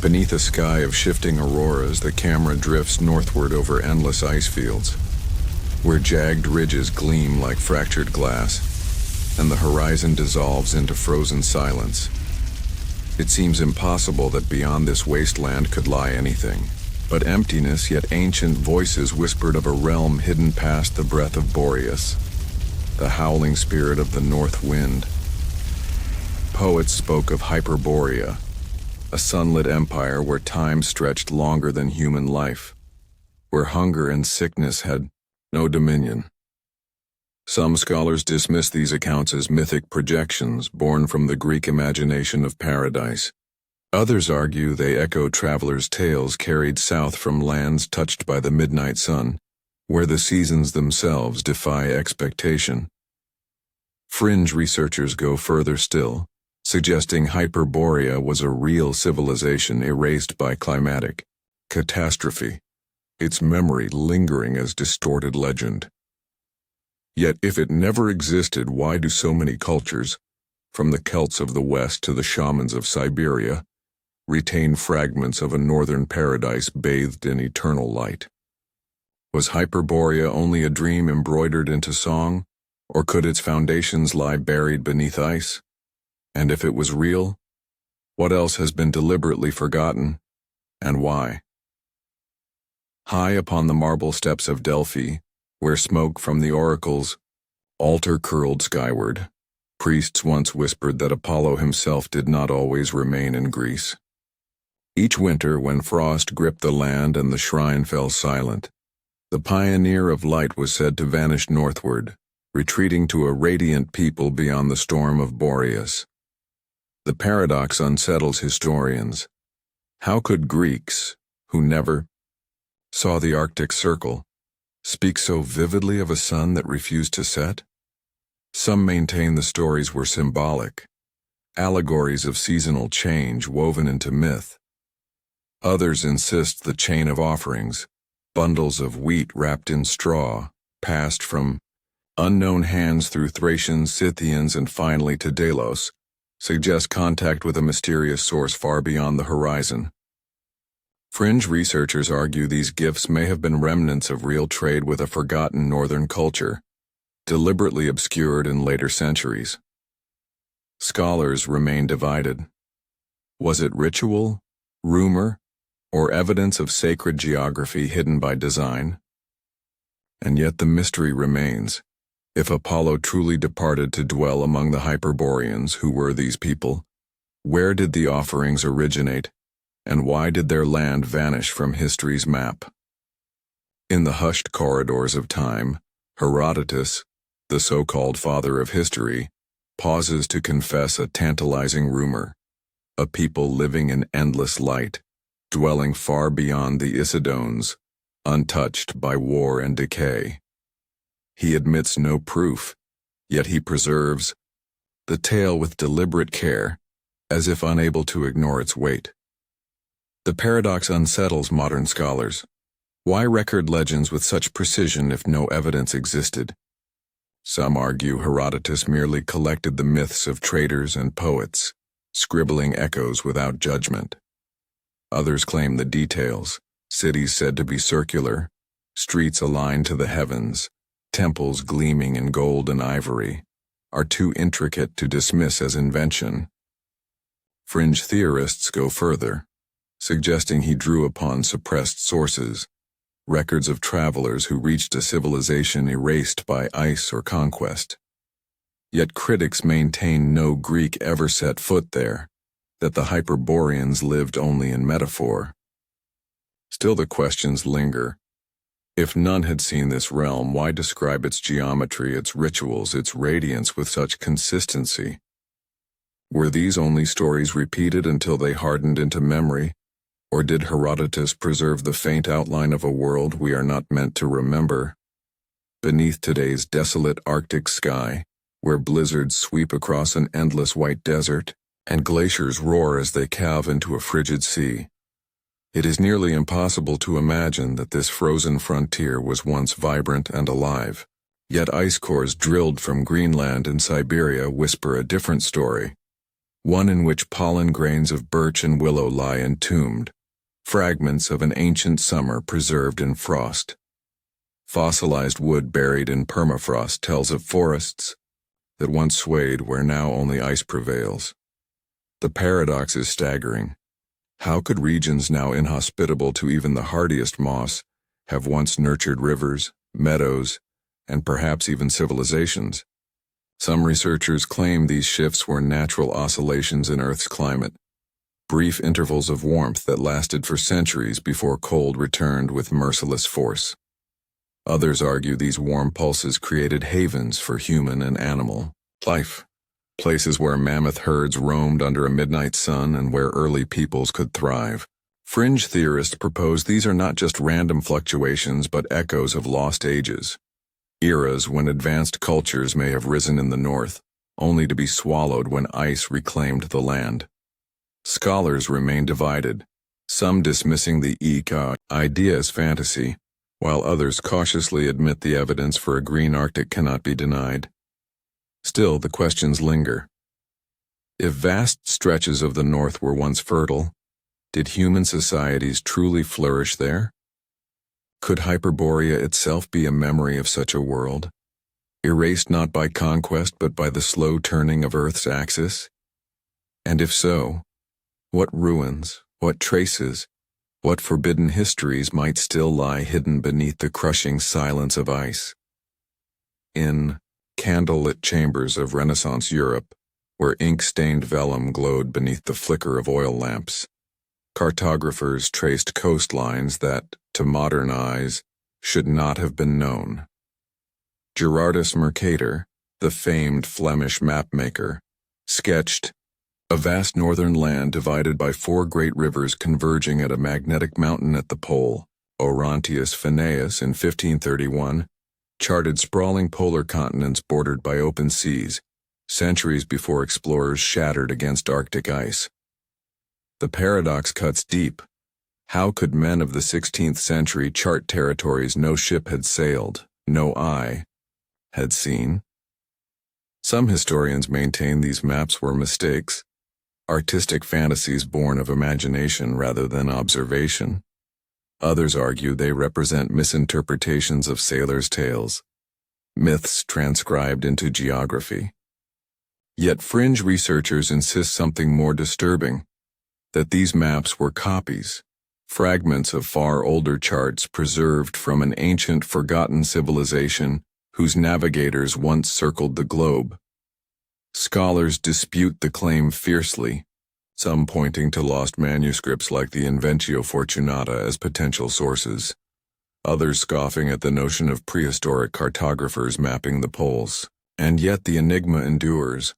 Beneath a sky of shifting auroras, the camera drifts northward over endless ice fields, where jagged ridges gleam like fractured glass, and the horizon dissolves into frozen silence. It seems impossible that beyond this wasteland could lie anything, but emptiness, yet ancient voices whispered of a realm hidden past the breath of Boreas, the howling spirit of the north wind. Poets spoke of Hyperborea, a sunlit empire where time stretched longer than human life, where hunger and sickness had no dominion. Some scholars dismiss these accounts as mythic projections born from the Greek imagination of paradise. Others argue they echo travelers' tales carried south from lands touched by the midnight sun, where the seasons themselves defy expectation. Fringe researchers go further still, suggesting Hyperborea was a real civilization erased by climatic catastrophe, its memory lingering as distorted legend. Yet if it never existed, why do so many cultures, from the Celts of the West to the shamans of Siberia, retain fragments of a northern paradise bathed in eternal light? Was Hyperborea only a dream embroidered into song, or could its foundations lie buried beneath ice? And if it was real, what else has been deliberately forgotten, and why? High upon the marble steps of Delphi, where smoke from the oracle's altar curled skyward, priests once whispered that Apollo himself did not always remain in Greece. Each winter, when frost gripped the land and the shrine fell silent, the pioneer of light was said to vanish northward, retreating to a radiant people beyond the storm of Boreas. The paradox unsettles historians. How could Greeks, who never saw the Arctic Circle, speak so vividly of a sun that refused to set? Some maintain the stories were symbolic, allegories of seasonal change woven into myth. Others insist the chain of offerings, bundles of wheat wrapped in straw, passed from unknown hands through Thracians, Scythians, and finally to Delos, suggest contact with a mysterious source far beyond the horizon. Fringe researchers argue these gifts may have been remnants of real trade with a forgotten northern culture, deliberately obscured in later centuries. Scholars remain divided. Was it ritual, rumor, or evidence of sacred geography hidden by design? And yet the mystery remains. If Apollo truly departed to dwell among the Hyperboreans, who were these people? Where did the offerings originate, and why did their land vanish from history's map? In the hushed corridors of time, Herodotus, the so-called father of history, pauses to confess a tantalizing rumor: a people living in endless light, dwelling far beyond the Isidones, untouched by war and decay. He admits no proof, yet he preserves the tale with deliberate care, as if unable to ignore its weight. The paradox unsettles modern scholars. Why record legends with such precision if no evidence existed? Some argue Herodotus merely collected the myths of traders and poets, scribbling echoes without judgment. Others claim the details: cities said to be circular, streets aligned to the heavens, temples gleaming in gold and ivory, are too intricate to dismiss as invention. Fringe theorists go further, suggesting he drew upon suppressed sources, records of travelers who reached a civilization erased by ice or conquest. Yet critics maintain no Greek ever set foot there, that the Hyperboreans lived only in metaphor. Still the questions linger. If none had seen this realm, why describe its geometry, its rituals, its radiance with such consistency? Were these only stories repeated until they hardened into memory, or did Herodotus preserve the faint outline of a world we are not meant to remember? Beneath today's desolate Arctic sky, where blizzards sweep across an endless white desert, and glaciers roar as they calve into a frigid sea, it is nearly impossible to imagine that this frozen frontier was once vibrant and alive. Yet ice cores drilled from Greenland and Siberia whisper a different story. one in which pollen grains of birch and willow lie entombed, fragments of an ancient summer preserved in frost. Fossilized wood buried in permafrost tells of forests that once swayed where now only ice prevails. The paradox is staggering. How could regions now inhospitable to even the hardiest moss have once nurtured rivers, meadows, and perhaps even civilizations? Some researchers claim these shifts were natural oscillations in Earth's climate, brief intervals of warmth that lasted for centuries before cold returned with merciless force. Others argue these warm pulses created havens for human and animal life, places where mammoth herds roamed under a midnight sun and where early peoples could thrive. Fringe theorists propose these are not just random fluctuations but echoes of lost ages, eras when advanced cultures may have risen in the north, only to be swallowed when ice reclaimed the land. Scholars remain divided, some dismissing the idea as fantasy, while others cautiously admit the evidence for a green Arctic cannot be denied. Still, the questions linger. If vast stretches of the north were once fertile, did human societies truly flourish there? Could Hyperborea itself be a memory of such a world, erased not by conquest but by the slow turning of Earth's axis? And if so, what ruins, what traces, what forbidden histories might still lie hidden beneath the crushing silence of ice? In candlelit chambers of Renaissance Europe, where ink-stained vellum glowed beneath the flicker of oil lamps, cartographers traced coastlines that, to modern eyes, should not have been known. Gerardus Mercator, the famed Flemish mapmaker, sketched a vast northern land divided by 4 great rivers converging at a magnetic mountain at the pole. Orontius Phineus in 1531 charted sprawling polar continents bordered by open seas, centuries before explorers shattered against Arctic ice. The paradox cuts deep. How could men of the 16th century chart territories no ship had sailed, no eye had seen? Some historians maintain these maps were mistakes, artistic fantasies born of imagination rather than observation. Others argue they represent misinterpretations of sailors' tales, myths transcribed into geography. Yet fringe researchers insist something more disturbing, that these maps were copies, fragments of far older charts preserved from an ancient forgotten civilization whose navigators once circled the globe. Scholars dispute the claim fiercely, some pointing to lost manuscripts like the Inventio Fortunata as potential sources, others scoffing at the notion of prehistoric cartographers mapping the poles. And yet the enigma endures.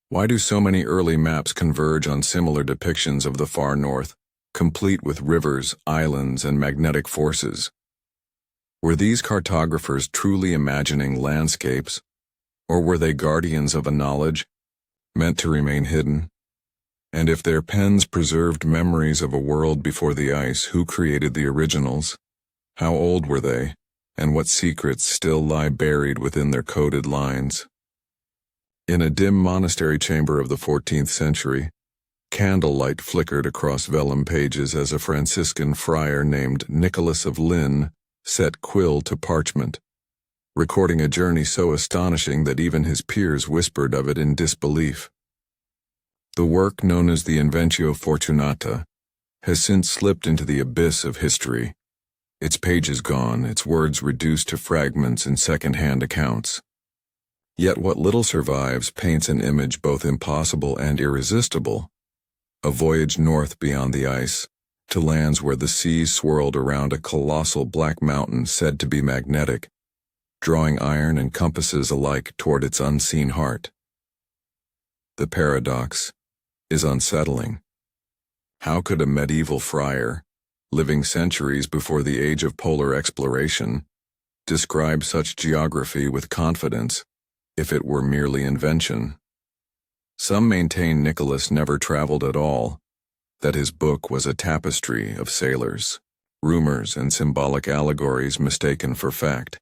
Why do so many early maps converge on similar depictions of the far north, complete with rivers, islands, and magnetic forces? Were these cartographers truly imagining landscapes, or were they guardians of a knowledge meant to remain hidden? And if their pens preserved memories of a world before the ice, who created the originals? How old were they, and what secrets still lie buried within their coded lines? In a dim monastery chamber of the 14th century, candlelight flickered across vellum pages as a Franciscan friar named Nicholas of Lynn set quill to parchment, recording a journey so astonishing that even his peers whispered of it in disbelief. The work known as the Inventio Fortunata has since slipped into the abyss of history, its pages gone, its words reduced to fragments and second-hand accounts. Yet what little survives paints an image both impossible and irresistible, a voyage north beyond the ice, to lands where the seas swirled around a colossal black mountain said to be magnetic, drawing iron and compasses alike toward its unseen heart. The paradox is unsettling. How could a medieval friar, living centuries before the age of polar exploration, describe such geography with confidence if it were merely invention? Some maintain Nicholas never traveled at all, that his book was a tapestry of sailors, rumors, and symbolic allegories mistaken for fact.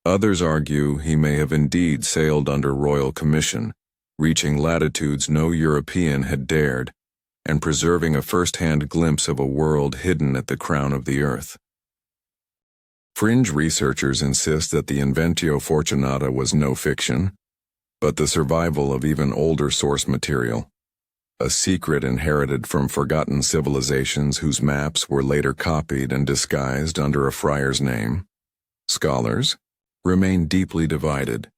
Others argue he may have indeed sailed under royal commission, reaching latitudes no European had dared, and preserving a first-hand glimpse of a world hidden at the crown of the earth. Fringe researchers insist that the Inventio Fortunata was no fiction, but the survival of even older source material, a secret inherited from forgotten civilizations whose maps were later copied and disguised under a friar's name. Scholars remain deeply divided.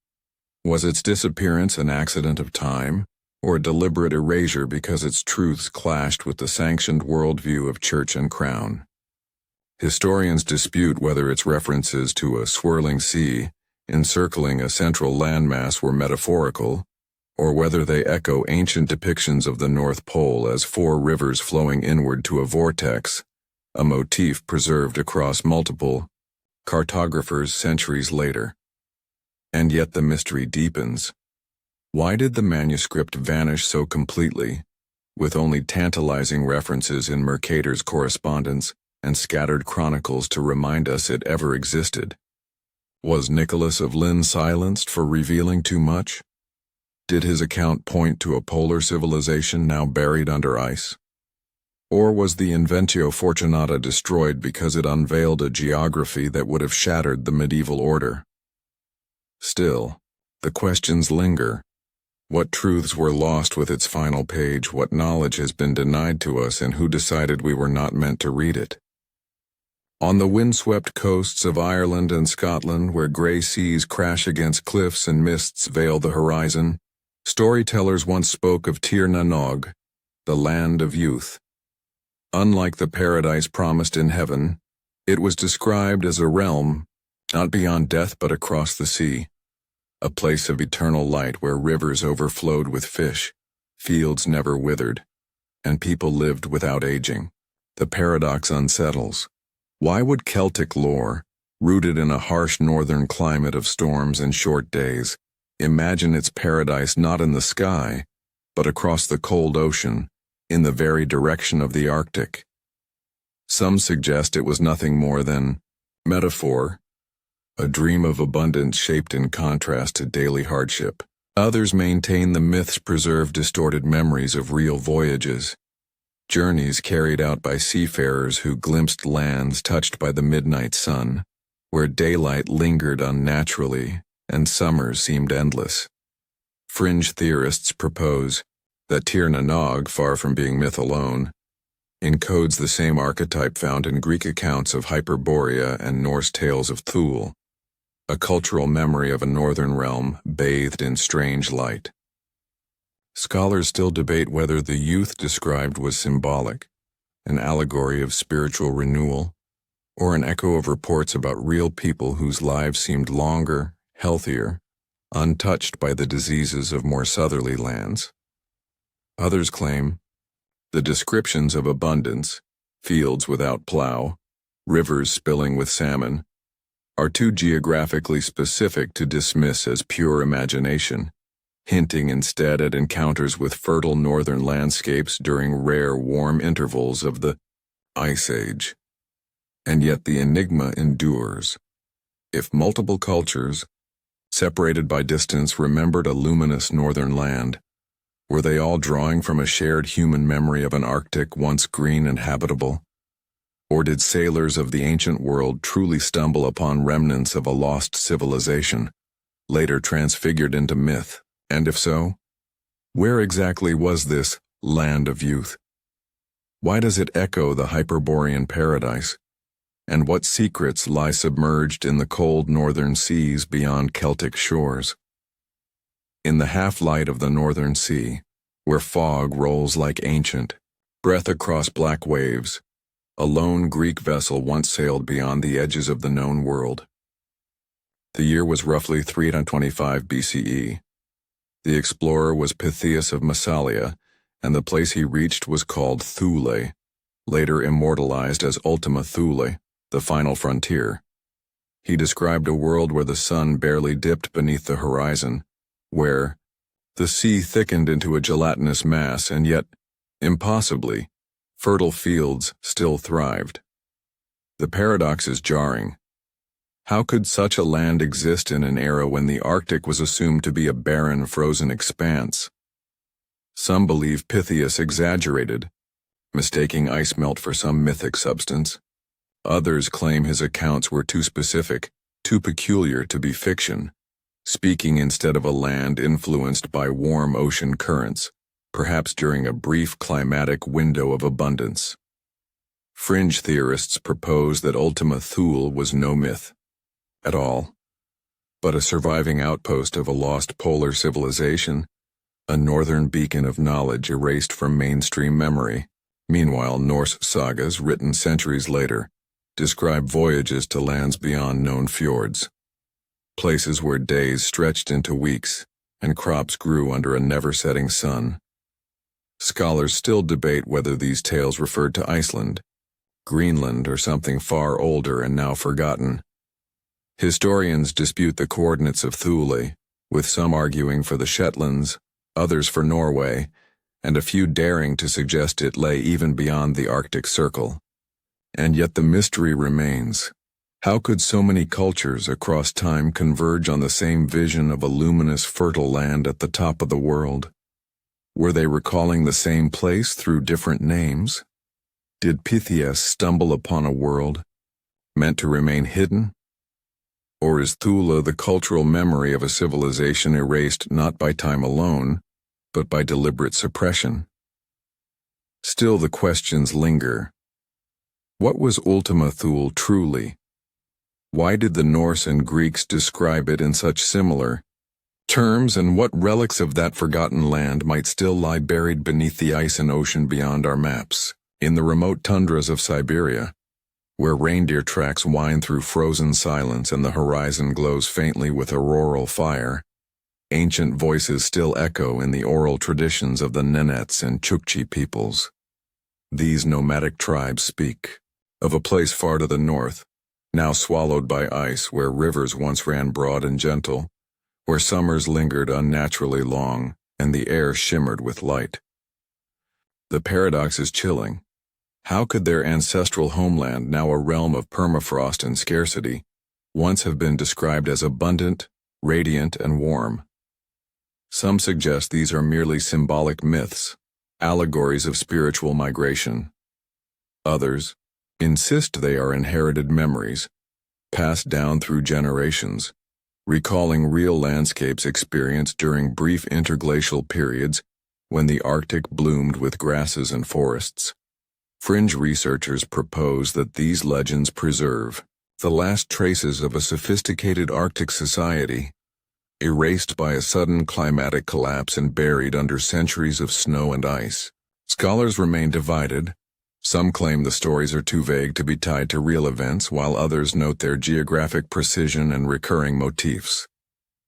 Was its disappearance an accident of time, or a deliberate erasure because its truths clashed with the sanctioned worldview of church and crown? Historians dispute whether its references to a swirling sea encircling a central landmass were metaphorical, or whether they echo ancient depictions of the North Pole as four rivers flowing inward to a vortex, a motif preserved across multiple cartographers centuries later. And yet the mystery deepens. Why did the manuscript vanish so completely, with only tantalizing references in Mercator's correspondence and scattered chronicles to remind us it ever existed? Was Nicholas of Lynn silenced for revealing too much? Did his account point to a polar civilization now buried under ice? Or was the Inventio Fortunata destroyed because it unveiled a geography that would have shattered the medieval order? Still, the questions linger. What truths were lost with its final page? What knowledge has been denied to us, and who decided we were not meant to read it? On the windswept coasts of Ireland and Scotland, where gray seas crash against cliffs and mists veil the horizon, storytellers once spoke of Tir na Nog, the land of youth. Unlike the paradise promised in heaven, it was described as a realm, not beyond death but across the sea, a place of eternal light where rivers overflowed with fish, fields never withered, and people lived without aging. The paradox unsettles. Why would Celtic lore, rooted in a harsh northern climate of storms and short days, imagine its paradise not in the sky, but across the cold ocean, in the very direction of the Arctic? Some suggest it was nothing more than metaphor, a dream of abundance shaped in contrast to daily hardship. Others maintain the myths preserve distorted memories of real voyages, journeys carried out by seafarers who glimpsed lands touched by the midnight sun, where daylight lingered unnaturally and summers seemed endless. Fringe theorists propose that Tir na Nog, far from being myth alone, encodes the same archetype found in Greek accounts of Hyperborea and Norse tales of Thule, a cultural memory of a northern realm bathed in strange light. Scholars still debate whether the youth described was symbolic, an allegory of spiritual renewal, or an echo of reports about real people whose lives seemed longer, healthier, untouched by the diseases of more southerly lands. Others claim the descriptions of abundance, fields without plow, rivers spilling with salmon, are too geographically specific to dismiss as pure imagination, hinting instead at encounters with fertile northern landscapes during rare warm intervals of the Ice Age. And yet the enigma endures. If multiple cultures, separated by distance, remembered a luminous northern land, were they all drawing from a shared human memory of an Arctic once green and habitable? Or did sailors of the ancient world truly stumble upon remnants of a lost civilization, later transfigured into myth? And if so, where exactly was this land of youth? Why does it echo the Hyperborean paradise? And what secrets lie submerged in the cold northern seas beyond Celtic shores? In the half-light of the northern sea, where fog rolls like ancient breath across black waves, a lone Greek vessel once sailed beyond the edges of the known world. The year was roughly 325 BCE. The explorer was Pythias of Massalia, and the place he reached was called Thule, later immortalized as Ultima Thule, the final frontier. He described a world where the sun barely dipped beneath the horizon, where the sea thickened into a gelatinous mass, and yet, impossibly, fertile fields still thrived. The paradox is jarring. How could such a land exist in an era when the Arctic was assumed to be a barren, frozen expanse? Some believe Pytheas exaggerated, mistaking ice melt for some mythic substance. Others claim his accounts were too specific, too peculiar to be fiction, speaking instead of a land influenced by warm ocean currents, perhaps during a brief climatic window of abundance. Fringe theorists propose that Ultima Thule was no myth at all, but a surviving outpost of a lost polar civilization, a northern beacon of knowledge erased from mainstream memory. Meanwhile, Norse sagas, written centuries later, describe voyages to lands beyond known fjords, places where days stretched into weeks and crops grew under a never-setting sun. Scholars still debate whether these tales referred to Iceland, Greenland, or something far older and now forgotten. Historians dispute the coordinates of Thule, with some arguing for the Shetlands, others for Norway, and a few daring to suggest it lay even beyond the Arctic Circle. And yet the mystery remains. How could so many cultures across time converge on the same vision of a luminous, fertile land at the top of the world? Were they recalling the same place through different names? Did Pytheas stumble upon a world meant to remain hidden? Or is Thule the cultural memory of a civilization erased not by time alone, but by deliberate suppression? Still the questions linger. What was Ultima Thule truly? Why did the Norse and Greeks describe it in such similar terms, and what relics of that forgotten land might still lie buried beneath the ice and ocean beyond our maps? In the remote tundras of Siberia, where reindeer tracks wind through frozen silence and the horizon glows faintly with auroral fire, ancient voices still echo in the oral traditions of the Nenets and Chukchi peoples. These nomadic tribes speak of a place far to the north, now swallowed by ice, where rivers once ran broad and gentle, where summers lingered unnaturally long, and the air shimmered with light. The paradox is chilling. How could their ancestral homeland, now a realm of permafrost and scarcity, once have been described as abundant, radiant, and warm? Some suggest these are merely symbolic myths, allegories of spiritual migration. Others insist they are inherited memories, passed down through generations, recalling real landscapes experienced during brief interglacial periods when the Arctic bloomed with grasses and forests. Fringe researchers propose that these legends preserve the last traces of a sophisticated Arctic society, erased by a sudden climatic collapse and buried under centuries of snow and ice. Scholars remain divided. Some claim the stories are too vague to be tied to real events, while others note their geographic precision and recurring motifs.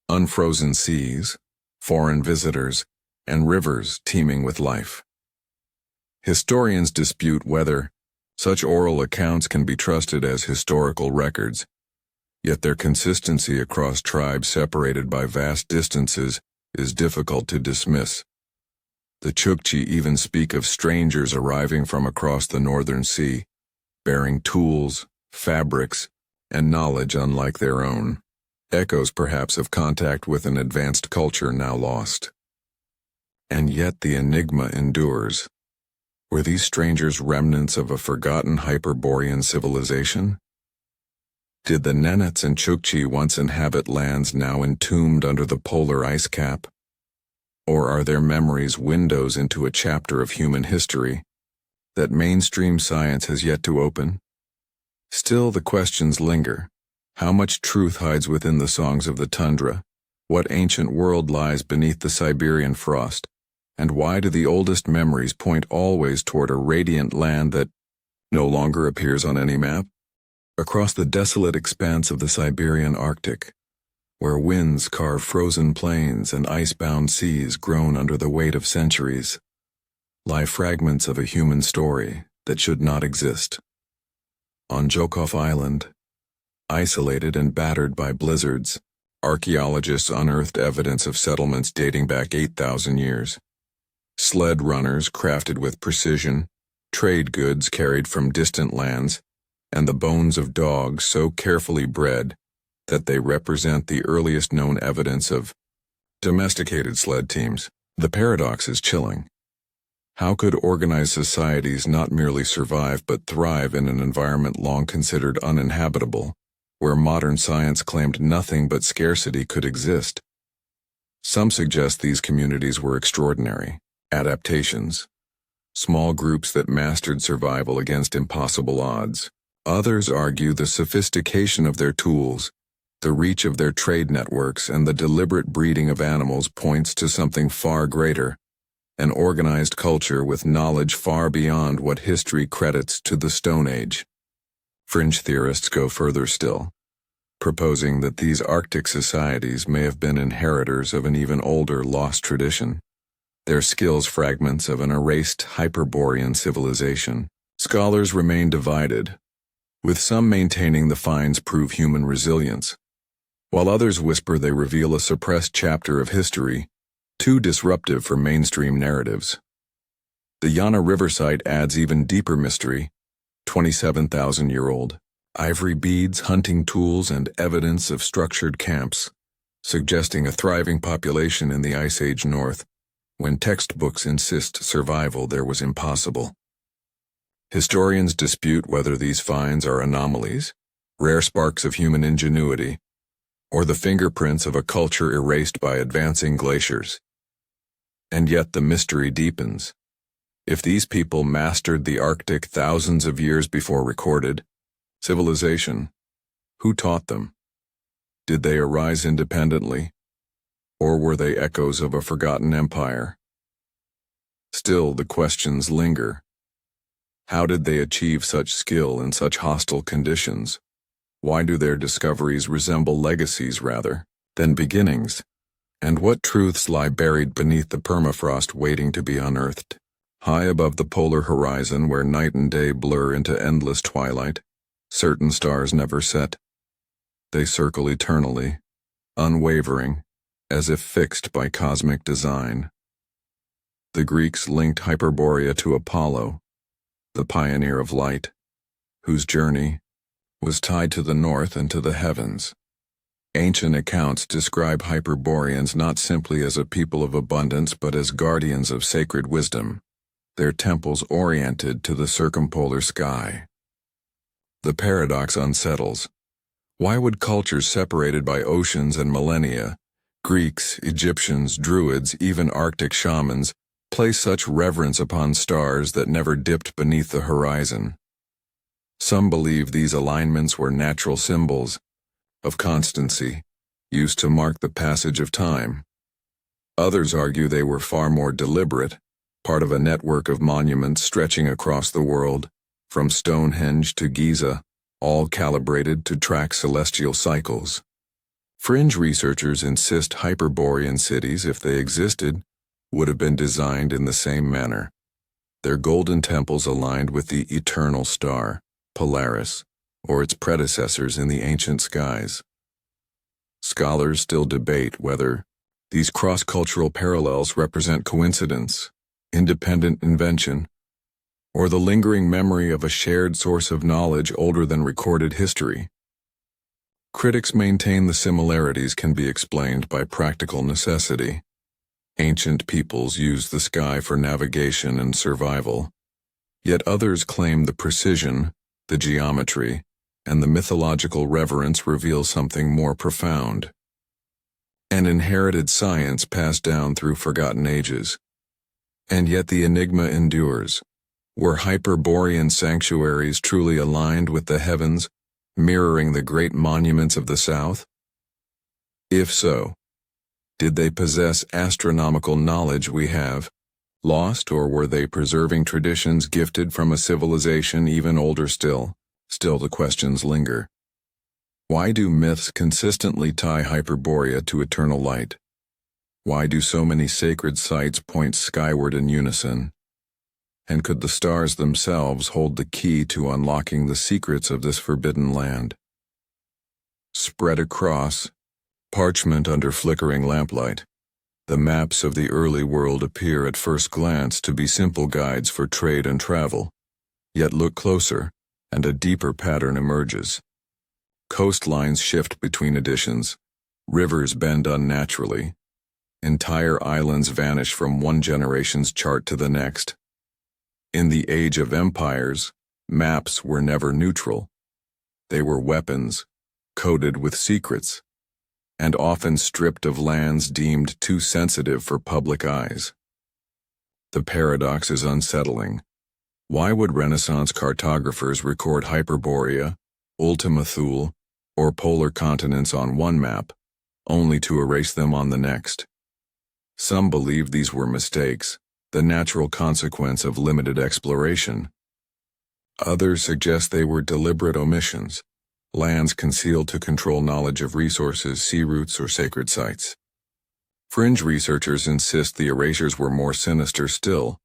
Unfrozen seas, foreign visitors, and rivers teeming with life. Historians dispute whether such oral accounts can be trusted as historical records, yet their consistency across tribes separated by vast distances is difficult to dismiss. The Chukchi even speak of strangers arriving from across the northern sea, bearing tools, fabrics, and knowledge unlike their own, echoes perhaps of contact with an advanced culture now lost. And yet the enigma endures. Were these strangers remnants of a forgotten Hyperborean civilization? Did the Nenets and Chukchi once inhabit lands now entombed under the polar ice cap? Or are their memories windows into a chapter of human history that mainstream science has yet to open? Still, the questions linger. How much truth hides within the songs of the tundra? What ancient world lies beneath the Siberian frost? And why do the oldest memories point always toward a radiant land that no longer appears on any map? Across the desolate expanse of the Siberian Arctic, where winds carve frozen plains and ice-bound seas groan under the weight of centuries, lie fragments of a human story that should not exist. On Jokhov Island, isolated and battered by blizzards, archaeologists unearthed evidence of settlements dating back 8,000 years. Sled runners crafted with precision, trade goods carried from distant lands, and the bones of dogs so carefully bred that they represent the earliest known evidence of domesticated sled teams. The paradox is chilling. How could organized societies not merely survive but thrive in an environment long considered uninhabitable, where modern science claimed nothing but scarcity could exist? Some suggest these communities were extraordinary adaptations, small groups that mastered survival against impossible odds. Others argue the sophistication of their tools, the reach of their trade networks, and the deliberate breeding of animals points to something far greater, an organized culture with knowledge far beyond what history credits to the Stone Age. Fringe theorists go further still, proposing that these Arctic societies may have been inheritors of an even older lost tradition, their skills fragments of an erased Hyperborean civilization. Scholars remain divided, with some maintaining the finds prove human resilience, while others whisper they reveal a suppressed chapter of history, too disruptive for mainstream narratives. The Yana River site adds even deeper mystery, 27,000-year-old. Ivory beads, hunting tools, and evidence of structured camps, suggesting a thriving population in the Ice Age North, when textbooks insist survival there was impossible. Historians dispute whether these finds are anomalies, rare sparks of human ingenuity, or the fingerprints of a culture erased by advancing glaciers. And yet the mystery deepens. If these people mastered the Arctic thousands of years before recorded civilization, who taught them? Did they arise independently, or were they echoes of a forgotten empire? Still, the questions linger. How did they achieve such skill in such hostile conditions? Why do their discoveries resemble legacies rather than beginnings? And what truths lie buried beneath the permafrost waiting to be unearthed? High above the polar horizon, where night and day blur into endless twilight, certain stars never set. They circle eternally, unwavering, as if fixed by cosmic design. The Greeks linked Hyperborea to Apollo, the pioneer of light, whose journey was tied to the north and to the heavens. Ancient accounts describe Hyperboreans not simply as a people of abundance but as guardians of sacred wisdom, their temples oriented to the circumpolar sky. The paradox unsettles. Why would cultures separated by oceans and millennia, Greeks, Egyptians, Druids, even Arctic shamans, place such reverence upon stars that never dipped beneath the horizon? Some believe these alignments were natural symbols of constancy, used to mark the passage of time. Others argue they were far more deliberate, part of a network of monuments stretching across the world, from Stonehenge to Giza, all calibrated to track celestial cycles. Fringe researchers insist Hyperborean cities, if they existed, would have been designed in the same manner, their golden temples aligned with the eternal star, Polaris, or its predecessors in the ancient skies. Scholars still debate whether these cross-cultural parallels represent coincidence, independent invention, or the lingering memory of a shared source of knowledge older than recorded history. Critics maintain the similarities can be explained by practical necessity. Ancient peoples used the sky for navigation and survival, yet others claim the precision, the geometry, and the mythological reverence reveal something more profound. An inherited science passed down through forgotten ages. And yet the enigma endures. Were Hyperborean sanctuaries truly aligned with the heavens, mirroring the great monuments of the south? If so, did they possess astronomical knowledge we have lost, or were they preserving traditions gifted from a civilization even older still? Still the questions linger. Why do myths consistently tie Hyperborea to eternal light? Why do so many sacred sites point skyward in unison? And could the stars themselves hold the key to unlocking the secrets of this forbidden land? Spread across parchment under flickering lamplight, the maps of the early world appear at first glance to be simple guides for trade and travel. Yet look closer, and a deeper pattern emerges. Coastlines shift between editions, rivers bend unnaturally, entire islands vanish from one generation's chart to the next. In the age of empires, maps were never neutral. They were weapons, coated with secrets, and often stripped of lands deemed too sensitive for public eyes. The paradox is unsettling. Why would Renaissance cartographers record Hyperborea, Ultima Thule, or polar continents on one map, only to erase them on the next? Some believe these were mistakes, the natural consequence of limited exploration. Others suggest they were deliberate omissions, lands concealed to control knowledge of resources, sea routes, or sacred sites. Fringe researchers insist the erasures were more sinister still,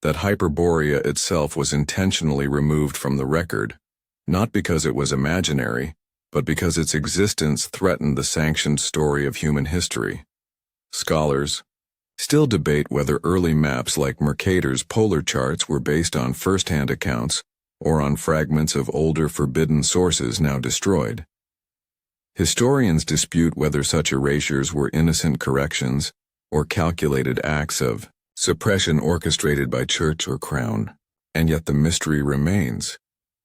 that Hyperborea itself was intentionally removed from the record, not because it was imaginary, but because its existence threatened the sanctioned story of human history. Scholars still debate whether early maps like Mercator's polar charts were based on first-hand accounts or on fragments of older forbidden sources now destroyed. Historians dispute whether such erasures were innocent corrections or calculated acts of suppression orchestrated by church or crown, and yet the mystery remains.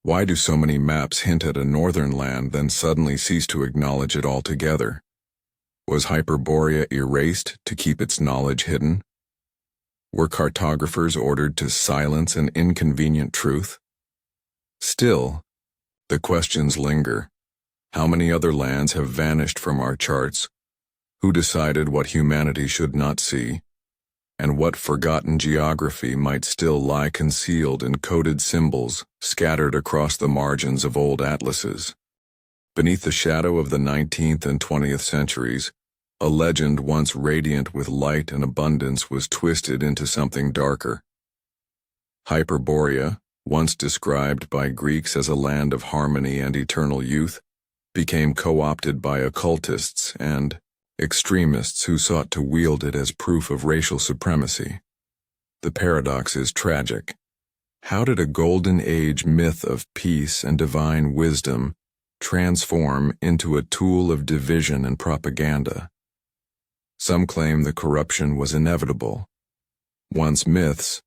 Why do so many maps hint at a northern land then suddenly cease to acknowledge it altogether? Was Hyperborea erased to keep its knowledge hidden? Were cartographers ordered to silence an inconvenient truth? Still, the questions linger. How many other lands have vanished from our charts? Who decided what humanity should not see? And what forgotten geography might still lie concealed in coded symbols scattered across the margins of old atlases? Beneath the shadow of the 19th and 20th centuries, a legend once radiant with light and abundance was twisted into something darker. Hyperborea, once described by Greeks as a land of harmony and eternal youth, became co-opted by occultists and extremists who sought to wield it as proof of racial supremacy. The paradox is tragic. How did a golden age myth of peace and divine wisdom transform into a tool of division and propaganda? Some claim the corruption was inevitable. Once myths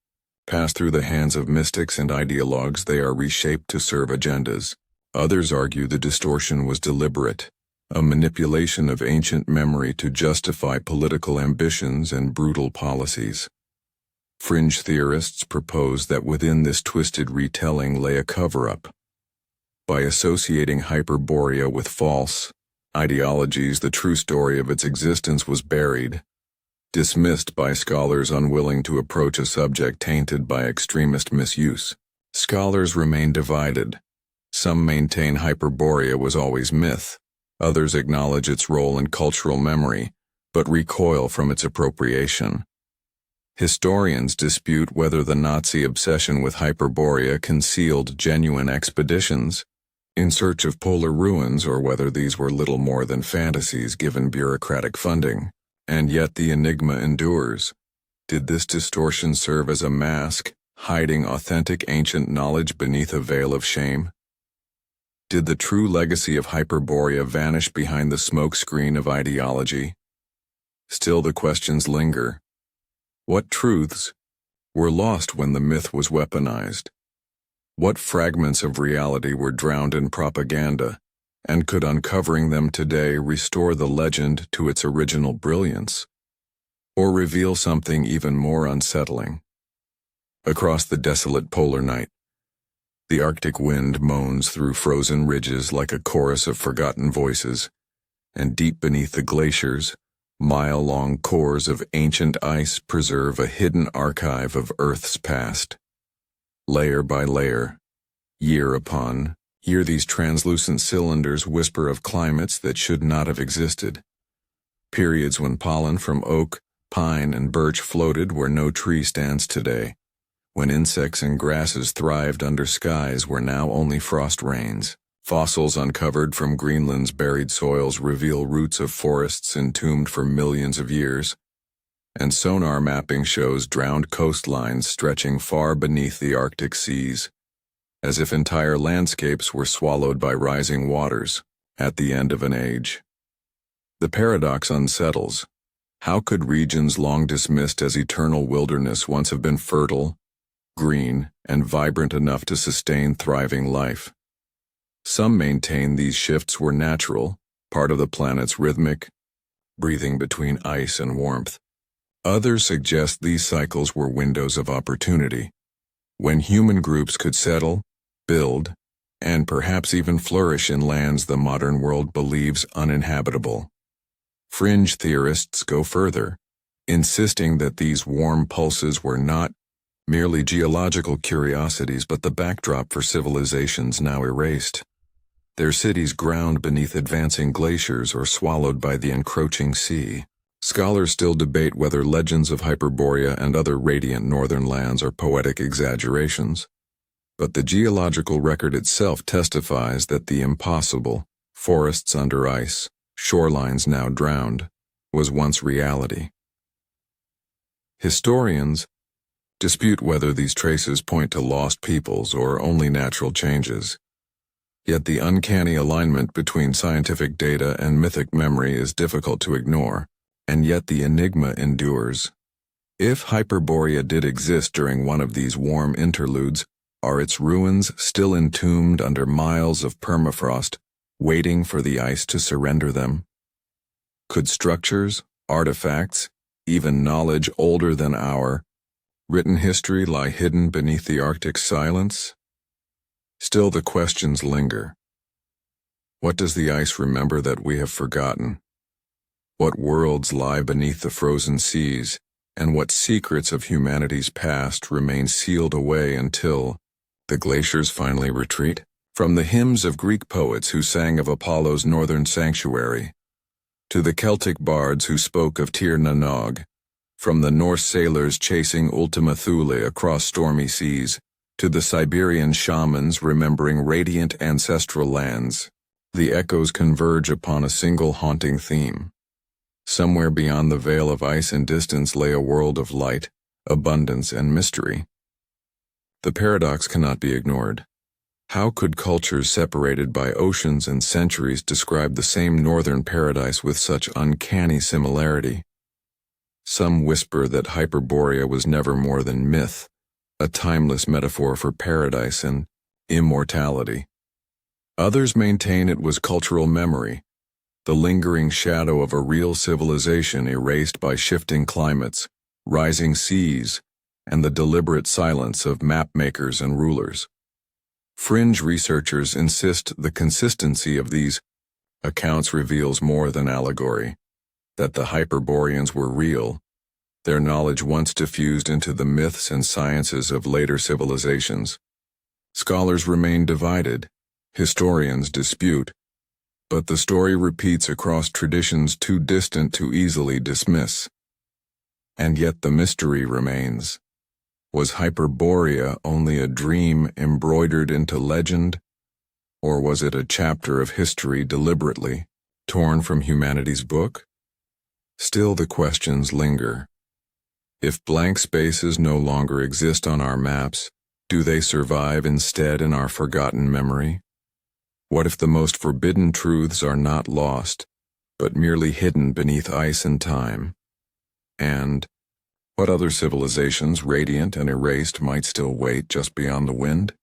pass through the hands of mystics and ideologues, they are reshaped to serve agendas. Others argue the distortion was deliberate, a manipulation of ancient memory to justify political ambitions and brutal policies. Fringe theorists propose that within this twisted retelling lay a cover-up. By associating Hyperborea with false ideologies, the true story of its existence was buried, dismissed by scholars unwilling to approach a subject tainted by extremist misuse. Scholars remain divided. Some maintain Hyperborea was always myth. Others acknowledge its role in cultural memory, but recoil from its appropriation. Historians dispute whether the Nazi obsession with Hyperborea concealed genuine expeditions in search of polar ruins, or whether these were little more than fantasies given bureaucratic funding. And yet the enigma endures. Did this distortion serve as a mask, hiding authentic ancient knowledge beneath a veil of shame? Did the true legacy of Hyperborea vanish behind the smokescreen of ideology? Still the questions linger. What truths were lost when the myth was weaponized? What fragments of reality were drowned in propaganda, and could uncovering them today restore the legend to its original brilliance? Or reveal something even more unsettling? Across the desolate polar night, the Arctic wind moans through frozen ridges like a chorus of forgotten voices, and deep beneath the glaciers, mile-long cores of ancient ice preserve a hidden archive of Earth's past. Layer by layer, year upon year, these translucent cylinders whisper of climates that should not have existed. Periods when pollen from oak, pine, and birch floated where no tree stands today. When insects and grasses thrived under skies where now only frost reigns. Fossils uncovered from Greenland's buried soils reveal roots of forests entombed for millions of years. And sonar mapping shows drowned coastlines stretching far beneath the Arctic seas, as if entire landscapes were swallowed by rising waters. at the end of an age. The paradox unsettles. How could regions long dismissed as eternal wilderness once have been fertile, green, and vibrant enough to sustain thriving life? Some maintain these shifts were natural, part of the planet's rhythmic breathing between ice and warmth. Others suggest these cycles were windows of opportunity, when human groups could settle, build, and perhaps even flourish in lands the modern world believes uninhabitable. Fringe theorists go further, insisting that these warm pulses were not merely geological curiosities but the backdrop for civilizations now erased. Their cities ground beneath advancing glaciers or swallowed by the encroaching sea. Scholars still debate whether legends of Hyperborea and other radiant northern lands are poetic exaggerations, but the geological record itself testifies that the impossible, forests under ice, shorelines now drowned, was once reality. Historians dispute whether these traces point to lost peoples or only natural changes. Yet the uncanny alignment between scientific data and mythic memory is difficult to ignore, and yet the enigma endures. If Hyperborea did exist during one of these warm interludes, are its ruins still entombed under miles of permafrost, waiting for the ice to surrender them? Could structures, artifacts, even knowledge older than our written history lie hidden beneath the Arctic silence? Still the questions linger. What does the ice remember that we have forgotten? What worlds lie beneath the frozen seas, and what secrets of humanity's past remain sealed away until the glaciers finally retreat? From the hymns of Greek poets who sang of Apollo's northern sanctuary, to the Celtic bards who spoke of Tir na Nog, from the Norse sailors chasing Ultima Thule across stormy seas, to the Siberian shamans remembering radiant ancestral lands, the echoes converge upon a single haunting theme. Somewhere beyond the veil of ice and distance lay a world of light, abundance, and mystery. The paradox cannot be ignored. How could cultures separated by oceans and centuries describe the same northern paradise with such uncanny similarity? Some whisper that Hyperborea was never more than myth, a timeless metaphor for paradise and immortality. Others maintain it was cultural memory, the lingering shadow of a real civilization erased by shifting climates, rising seas, and the deliberate silence of map-makers and rulers. Fringe researchers insist the consistency of these accounts reveals more than allegory, that the Hyperboreans were real, their knowledge once diffused into the myths and sciences of later civilizations. Scholars remain divided, historians dispute, but the story repeats across traditions too distant to easily dismiss. And yet the mystery remains. Was Hyperborea only a dream embroidered into legend, or was it a chapter of history deliberately torn from humanity's book? Still the questions linger. If blank spaces no longer exist on our maps, do they survive instead in our forgotten memory? What if the most forbidden truths are not lost, but merely hidden beneath ice and time? And what other civilizations, radiant and erased, might still wait just beyond the wind?